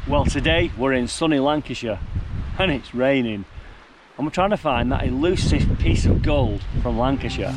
Well, today we're in sunny Lancashire and it's raining and we're trying to find that elusive piece of gold from Lancashire.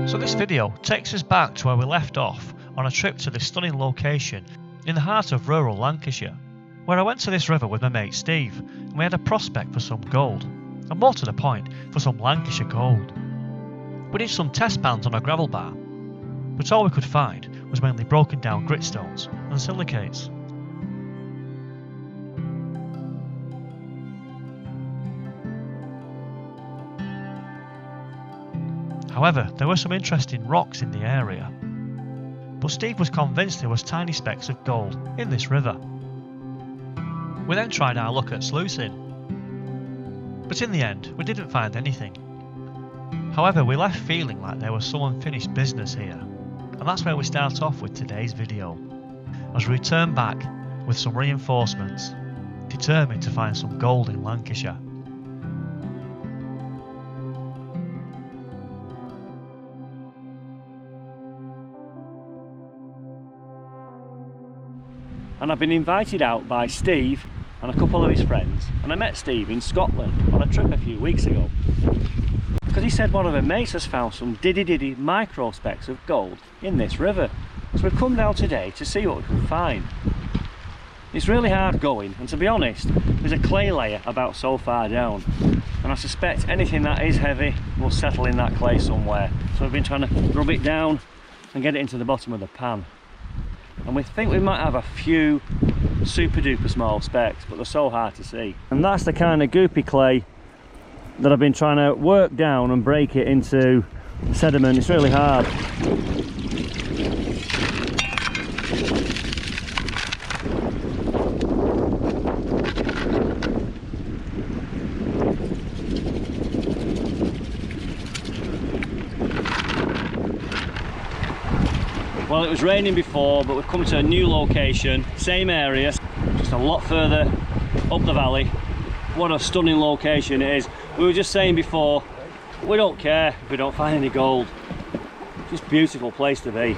So this video takes us back to where we left off on a trip to this stunning location in the heart of rural Lancashire, where I went to this river with my mate Steve and we had a prospect for some gold, and more to the point, for some Lancashire gold. We did some test pans on a gravel bar, but all we could find was mainly broken down gritstones and silicates. However, there were some interesting rocks in the area, but Steve was convinced there was tiny specks of gold in this river. We then tried our luck at sluicing, but in the end we didn't find anything. However, we left feeling like there was some unfinished business here, and that's where we start off with today's video, as we return back with some reinforcements, determined to find some gold in Lancashire. And I've been invited out by Steve and a couple of his friends, and I met Steve in Scotland on a trip a few weeks ago because he said one of her mates has found some diddy micro specks of gold in this river. So we've come down today to see what we can find. It's really hard going, and to be honest, there's a clay layer about so far down, and I suspect anything that is heavy will settle in that clay somewhere. So we've been trying to rub it down and get it into the bottom of the pan. And we think we might have a few super duper small specks, but they're so hard to see. And that's the kind of goopy clay that I've been trying to work down and break it into sediment. It's really hard. Well, it was raining before, but we've come to a new location, same area, just a lot further up the valley. What a stunning location it is. We were just saying before, we don't care if we don't find any gold. Just a beautiful place to be.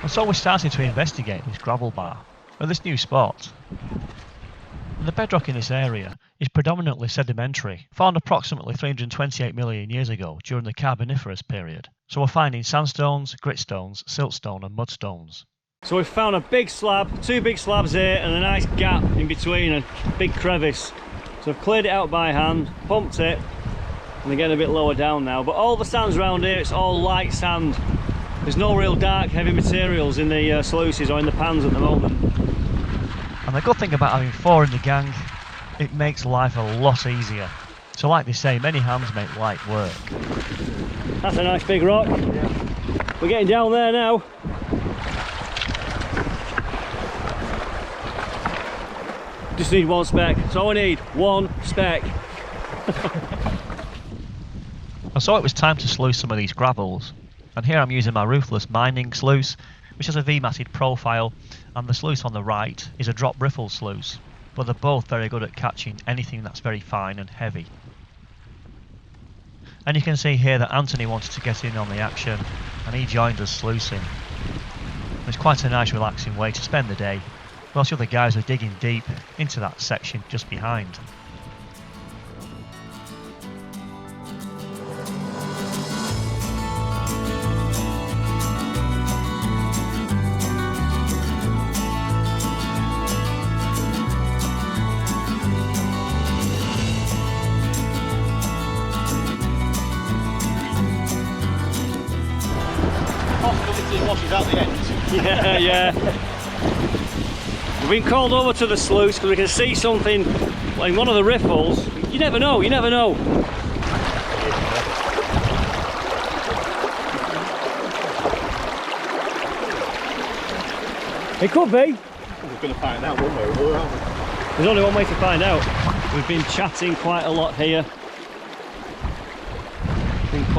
And so we started to investigate this gravel bar, or this new spot. And the bedrock in this area is predominantly sedimentary, found approximately 328 million years ago during the Carboniferous period. So we're finding sandstones, gritstones, siltstone and mudstones. So we've found a big slab, two big slabs here and a nice gap in between, a big crevice. So I've cleared it out by hand, pumped it, and they're getting a bit lower down now. But all the sands around here, it's all light sand. There's no real dark heavy materials in the sluices or in the pans at the moment. And the good thing about having four in the gang, it makes life a lot easier. So like they say, many hands make light work. That's a nice big rock. Yeah. We're getting down there now. Just need one speck. So I need one speck. And so it was time to sluice some of these gravels. And here I'm using my Ruthless mining sluice, which has a V-matted profile, and the sluice on the right is a drop riffle sluice. But they're both very good at catching anything that's very fine and heavy. And you can see here that Anthony wanted to get in on the action and he joined us sluicing. It's quite a nice relaxing way to spend the day, whilst the other guys are digging deep into that section just behind. Washes out the end. Yeah. We've been called over to the sluice because we can see something in one of the riffles. You never know, you never know. It could be. We're going to find out one way or another. There's only one way to find out. We've been chatting quite a lot here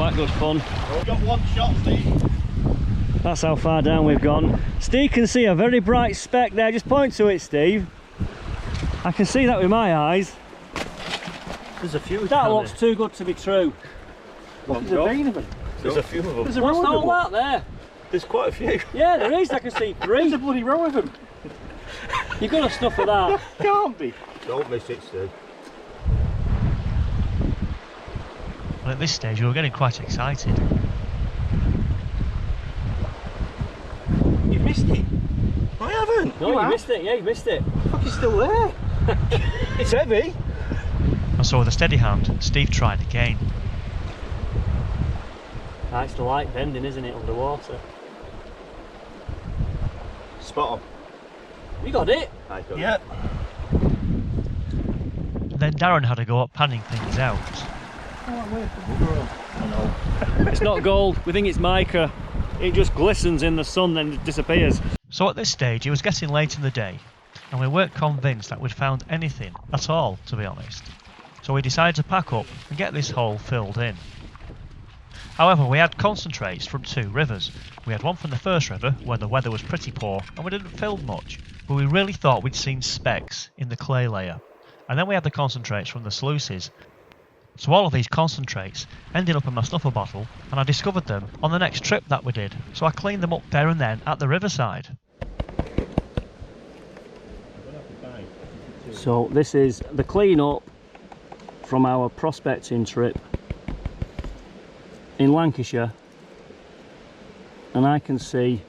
quite good fun. We've got one shot, Steve. That's how far down we've gone. Steve can see a very bright speck there. Just point to it, Steve. I can see that with my eyes. There's a few. That looks too good to be true. There's a vein of them. There's a few of them. There's a row of that there. There's quite a few. Yeah, there is. I can see 3. There's a bloody row of them. You're going to snuff at that. Can't be. Don't miss it, Steve. Well, at this stage we were getting quite excited. You've missed it. I haven't. No, you missed it. Yeah, you missed it. Fuck, it's still there. It's heavy. And so with a steady hand, Steve tried again. It's the light bending, isn't it, underwater? Spot on. You got it. I got Yeah. it. Then Darren had to go up panning things out. It's not gold. We think it's mica. It just glistens in the sun, then it disappears. So at this stage it was getting late in the day, and we weren't convinced that we'd found anything at all, to be honest. So we decided to pack up and get this hole filled in. However, we had concentrates from 2 rivers. We had one from the first river, where the weather was pretty poor and we didn't film much, but we really thought we'd seen specks in the clay layer. And then we had the concentrates from the sluices. So all of these concentrates ended up in my snuffer bottle, and I discovered them on the next trip that we did, so I cleaned them up there and then at the riverside. So this is the clean up from our prospecting trip in Lancashire, and I can see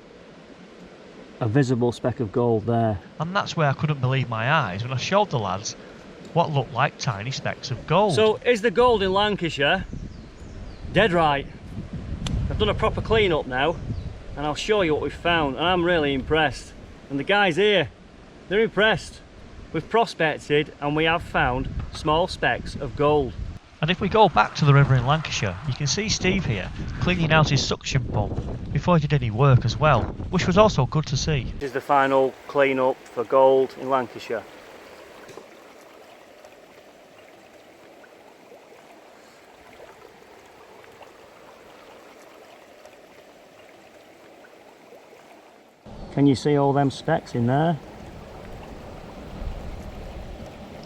a visible speck of gold there. And that's where I couldn't believe my eyes when I showed the lads what looked like tiny specks of gold. So is the gold in Lancashire? Dead right. I've done a proper clean up now, and I'll show you what we've found, and I'm really impressed. And the guys here, they're impressed. We've prospected and we have found small specks of gold. And if we go back to the river in Lancashire, you can see Steve here cleaning out his suction pump before he did any work as well, which was also good to see. This is the final clean up for gold in Lancashire. Can you see all them specks in there?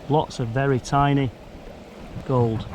Lots of very tiny gold.